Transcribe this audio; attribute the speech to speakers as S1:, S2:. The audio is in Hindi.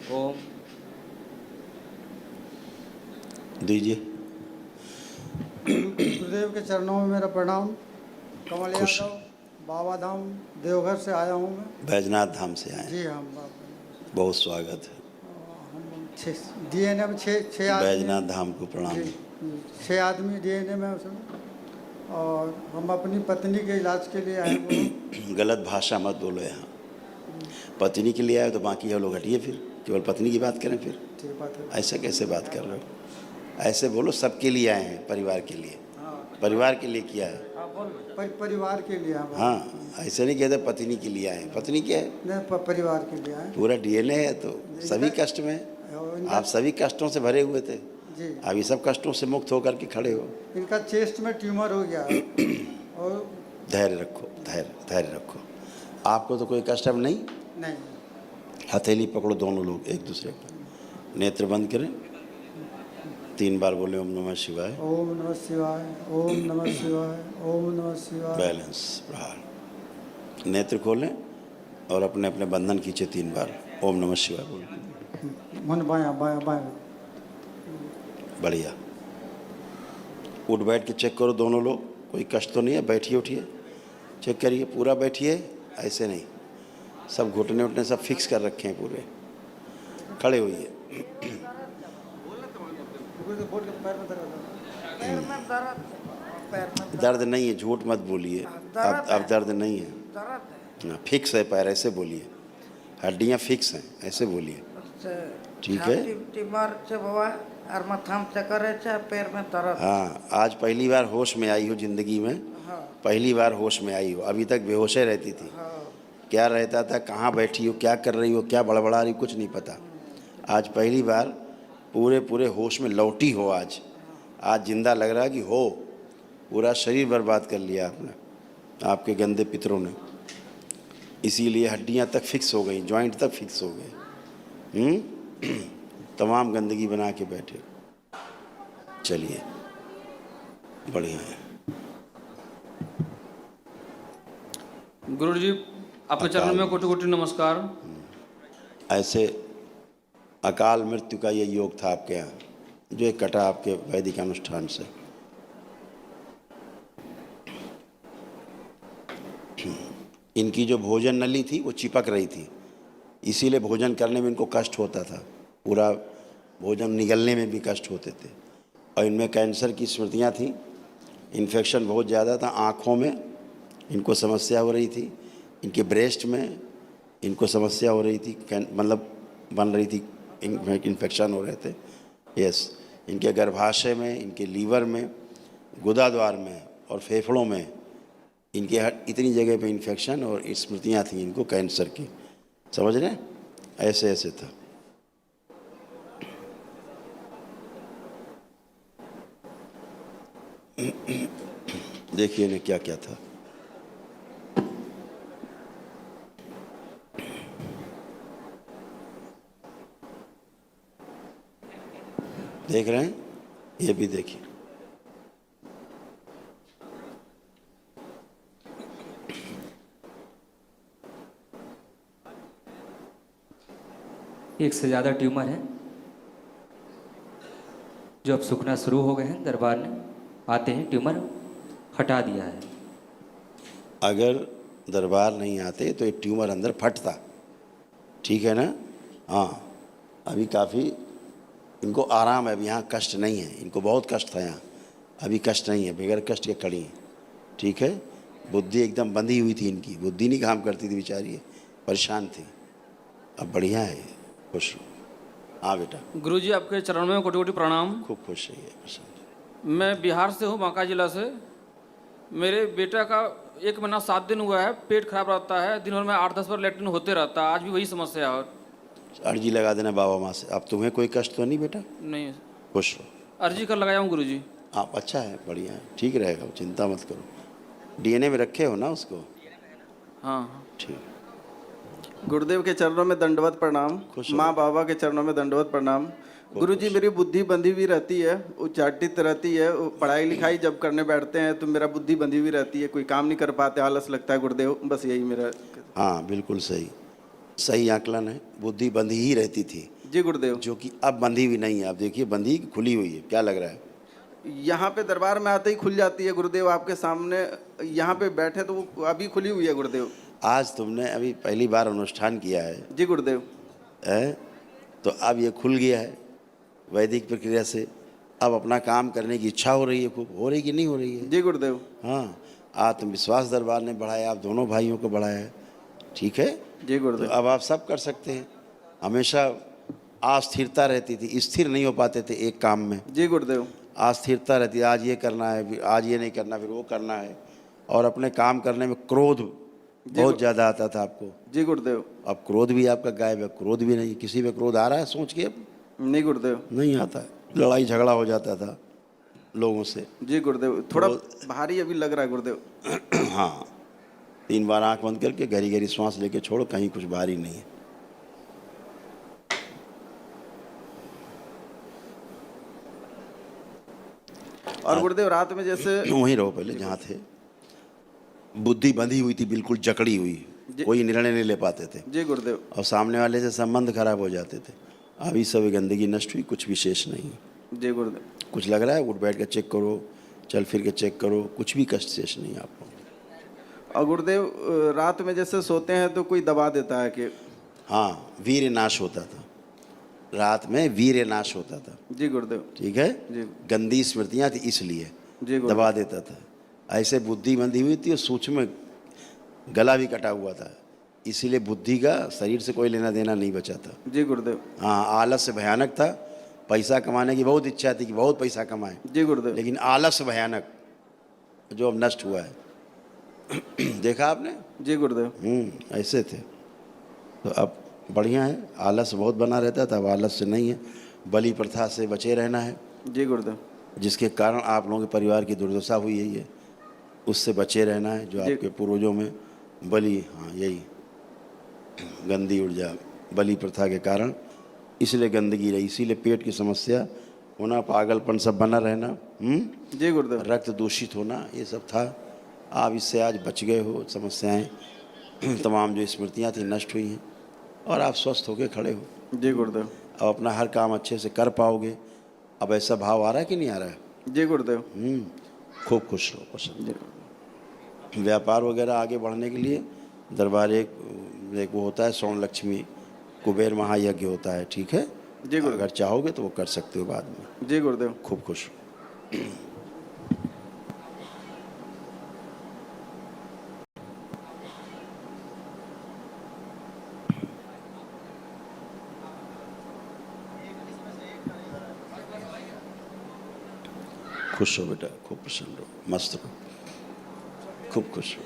S1: ओम।
S2: दीजिए।
S3: गुरुदेव के चरणों में मेरा प्रणाम। कमल
S2: खुश।
S3: यादव, बाबा धाम देवघर से आया हूँ मैं।
S2: बैजनाथ धाम से आए।
S3: जी हम बाबा,
S2: बहुत स्वागत है।
S3: हम डीएनए में छः आदमी
S2: बैजनाथ
S3: हैं।
S2: धाम को प्रणाम।
S3: जी 6 आदमी डीएनए में उसमें, और हम अपनी पत्नी के इलाज के लिए आए हैं।
S2: गलत भाषा मत बोलो यहाँ। पत्नी के लिए आए तो बाकी लोग हटिए, फिर केवल पत्नी की बात करें। फिर
S3: ठीक बात है।
S2: ऐसा कैसे बात कर रहे हो? ऐसे बोलो सबके लिए आए हैं, परिवार के लिए। परिवार के लिए किया है।
S3: परिवार के लिए हम।
S2: हाँ, ऐसे नहीं कहते पत्नी के लिए आए हैं। पत्नी क्या है?
S3: नहीं, परिवार के लिए आए।
S2: पूरा डीएनए है तो सभी कष्ट में है। आप सभी कष्टों से भरे हुए थे,
S3: जी
S2: अभी सब कष्टों से मुक्त होकर के खड़े हो।
S3: इनका चेस्ट में ट्यूमर हो गया है। और
S2: धैर्य रखो, धैर्य रखो। आपको तो कोई कष्ट अब नहीं।
S3: नहीं,
S2: हथेली पकड़ो दोनों लोग एक दूसरे को, नेत्र बंद करें, 3 बार बोले ओम नमः शिवाय।
S3: ओम नमः शिवाय, ओम नमः शिवाय, ओम नमः शिवाय।
S2: बैलेंस प्रहार। नेत्र खोलें और अपने अपने बंधन खींचे 3 बार। ओम नमः शिवाय बोलो।
S3: मन बाया बाया बाया।
S2: बढ़िया। उठ बैठ के चेक करो दोनों लोग, कोई कष्ट तो नहीं है। बैठिए, उठिए, चेक करिए, पूरा बैठिए। ऐसे नहीं, सब घुटने उठने सब फिक्स कर रखे हैं पूरे। खड़े होइए। दर्द नहीं है, झूठ मत बोलिए। अब दर्द नहीं है। हाँ, फिक्स है पैर, ऐसे बोलिए। हड्डियाँ फिक्स हैं, ऐसे बोलिए। ठीक है।
S4: पैर में दर्द।
S2: हाँ, आज पहली बार होश में आई हो जिंदगी में। पहली बार होश में आई हो। अभी तक बेहोशे रहती थी। क्या रहता था, कहाँ बैठी हो, क्या कर रही हो, क्या बड़बड़ा रही, कुछ नहीं पता। आज पहली बार पूरे होश में लौटी हो। आज जिंदा लग रहा है कि हो। पूरा शरीर बर्बाद कर लिया आपने, आपके गंदे पितरों ने। इसीलिए हड्डियां तक फिक्स हो गई, जॉइंट तक फिक्स हो गए। तमाम गंदगी बना के बैठे। चलिए, बढ़िया है।
S1: गुरु जी आपके चरणों में कोटि कोटि नमस्कार।
S2: ऐसे अकाल मृत्यु का ये योग था आपके यहाँ, जो एक कटा आपके वैदिक अनुष्ठान से। इनकी जो भोजन नली थी वो चिपक रही थी, इसीलिए भोजन करने में इनको कष्ट होता था। पूरा भोजन निगलने में भी कष्ट होते थे। और इनमें कैंसर की स्मृतियाँ थीं, इन्फेक्शन बहुत ज़्यादा था। आँखों में इनको समस्या हो रही थी, इनके ब्रेस्ट में इनको समस्या हो रही थी, मतलब बन रही थी, इन्फेक्शन हो रहे थे। यस, इनके गर्भाशय में, इनके लीवर में, गुदाद्वार में और फेफड़ों में, इनके इतनी जगह पे इन्फेक्शन और स्मृतियाँ थी इनको कैंसर की। समझ रहे हैं? ऐसे था। देखिए इन्हें क्या क्या था। देख रहे हैं? ये भी देखिए।
S5: एक से ज़्यादा ट्यूमर है जो अब सूखना शुरू हो गए हैं। दरबार ने आते हैं ट्यूमर हटा दिया है।
S2: अगर दरबार नहीं आते तो एक ट्यूमर अंदर फटता। ठीक है ना? हाँ, अभी काफ़ी इनको आराम है। अभी यहाँ कष्ट नहीं है। इनको बहुत कष्ट था, यहाँ अभी कष्ट नहीं है। बगैर कष्ट के खड़ी हैं। ठीक है? बुद्धि एकदम बंधी हुई थी इनकी, बुद्धि नहीं काम करती थी बेचारी, परेशान थी। अब बढ़िया है, खुश हो। हाँ बेटा।
S1: गुरु जी आपके चरणों में कोटि कोटि प्रणाम।
S2: खूब खुश रहिए।
S1: मैं बिहार से हूँ, बांका जिला से। मेरे बेटा का 1 महीना 7 दिन हुआ है। पेट खराब रहता है, दिन भर में 8-10 बार लेटरिन होते रहता है। आज भी वही समस्या है।
S2: अर्जी लगा देना बाबा माँ से। अब तुम्हें कोई कष्ट तो नहीं बेटा?
S1: नहीं,
S2: खुश हो।
S1: अर्जी कर लगाया हूँ गुरु जी।
S2: आप अच्छा है, बढ़िया है, ठीक रहेगा, चिंता मत करो। डीएनए में रखे हो ना उसको?
S1: हाँ।
S2: ठीक।
S6: गुरुदेव के चरणों में दंडवत प्रणाम। माँ बाबा के चरणों में दंडवत प्रणाम। गुरु जी मेरी बुद्धि बंधी हुई रहती है, उच्चाटित रहती है। पढ़ाई लिखाई जब करने बैठते हैं तो मेरा बुद्धि बंधी हुई रहती है, कोई काम नहीं कर पाते, आलस लगता है गुरुदेव, बस यही मेरा।
S2: हाँ बिल्कुल सही। सही आकलन है, बुद्धि बंधी ही रहती थी,
S6: जी गुरुदेव।
S2: जो कि अब बंधी हुई नहीं है। आप देखिए बंधी खुली हुई है, क्या लग रहा है?
S6: यहाँ पे दरबार में आते ही खुल जाती है गुरुदेव, आपके सामने यहाँ पे बैठे तो वो अभी खुली हुई है गुरुदेव।
S2: आज तुमने अभी पहली बार अनुष्ठान किया है,
S6: जी गुरुदेव।
S2: है? तो अब ये खुल गया है वैदिक प्रक्रिया से। अब अपना काम करने की इच्छा हो रही है, खूब हो रही कि नहीं हो रही है?
S6: जी गुरुदेव।
S2: हाँ, आत्मविश्वास दरबार ने बढ़ाया, आप दोनों भाइयों को बढ़ाया है, ठीक है?
S6: जी
S2: तो
S6: गुरुदेव।
S2: अब आप सब कर सकते हैं। हमेशा अस्थिरता रहती थी, स्थिर नहीं हो पाते थे एक काम में।
S6: जी गुरुदेव।
S2: अस्थिरता रहती है, आज ये करना है, फिर आज ये नहीं करना, फिर वो करना है, और अपने काम करने में क्रोध बहुत ज़्यादा आता था आपको।
S6: जी गुरुदेव।
S2: अब क्रोध भी आपका गायब है, क्रोध भी नहीं। किसी पे क्रोध आ रहा है सोच के? अब
S6: नहीं गुरुदेव।
S2: नहीं आता है। लड़ाई झगड़ा हो जाता था लोगों से।
S6: जी गुरुदेव। थोड़ा भारी अभी लग रहा है गुरुदेव।
S2: हाँ, 3 बार आंख बंद करके गहरी गहरी सांस लेके छोड़ो, कहीं कुछ भारी नहीं है।
S6: और गुरुदेव रात में जैसे
S2: वहीं रहो पहले जहाँ थे। बुद्धि बंधी हुई थी, बिल्कुल जकड़ी हुई, कोई निर्णय नहीं ले पाते थे,
S6: जी गुरुदेव।
S2: और सामने वाले से संबंध खराब हो जाते थे। अभी सब गंदगी नष्ट हुई, कुछ विशेष नहीं।
S6: जी गुरुदेव।
S2: कुछ लग रहा है, उठ बैठ कर चेक करो, चल फिर के चेक करो, कुछ भी कष्ट शेष नहीं आपको।
S6: और गुरुदेव रात में जैसे सोते हैं तो कोई दबा देता है कि?
S2: हाँ, वीर्य नाश होता था, रात में वीर्य नाश होता था।
S6: जी गुरुदेव।
S2: ठीक है?
S6: जी।
S2: गंदी स्मृतियाँ थी इसलिए
S6: जी गुरुदेव।
S2: दबा देता था। ऐसे बुद्धि बंधी हुई थी और सूक्ष्म गला भी कटा हुआ था, इसीलिए बुद्धि का शरीर से कोई लेना देना नहीं बचा था।
S6: जी गुरुदेव।
S2: हाँ, आलस्य भयानक था। पैसा कमाने की बहुत इच्छा थी कि बहुत पैसा कमाएं,
S6: जी गुरुदेव।
S2: लेकिन आलस्य भयानक जो अब नष्ट हुआ है। देखा आपने?
S6: जी गुरुदेव।
S2: ऐसे थे। तो अब बढ़िया है, आलस बहुत बना रहता था, अब आलस्य नहीं है। बलि प्रथा से बचे रहना है,
S6: जी गुरुदेव।
S2: जिसके कारण आप लोगों के परिवार की दुर्दशा हुई है, उससे बचे रहना है। जो आपके पूर्वजों में बलि, हाँ यही गंदी ऊर्जा, बलि प्रथा के कारण इसलिए गंदगी रही, इसीलिए पेट की समस्या होना, पागलपन सब बना रहना,
S6: जी गुरुदेव।
S2: रक्त दूषित होना, ये सब था। आप इससे आज बच गए हो। समस्याएं तमाम जो स्मृतियाँ थी नष्ट हुई हैं, और आप स्वस्थ होकर खड़े हो।
S6: जी गुरुदेव।
S2: अब अपना हर काम अच्छे से कर पाओगे। अब ऐसा भाव आ रहा है कि नहीं आ रहा है?
S6: जी गुरुदेव।
S2: खूब खुश रहो, पसंद।
S6: जी।
S2: व्यापार वगैरह आगे बढ़ने के लिए दरबार एक वो होता है, स्वर्ण लक्ष्मी कुबेर महायज्ञ होता है, ठीक है?
S6: जी गुरुदेव।
S2: अगर चाहोगे तो वो कर सकते हो बाद में।
S6: जी गुरुदेव।
S2: खूब खुश। खुश हो बेटा, खूब प्रसन्न रहो, मस्त रहो, खूब खुश हो।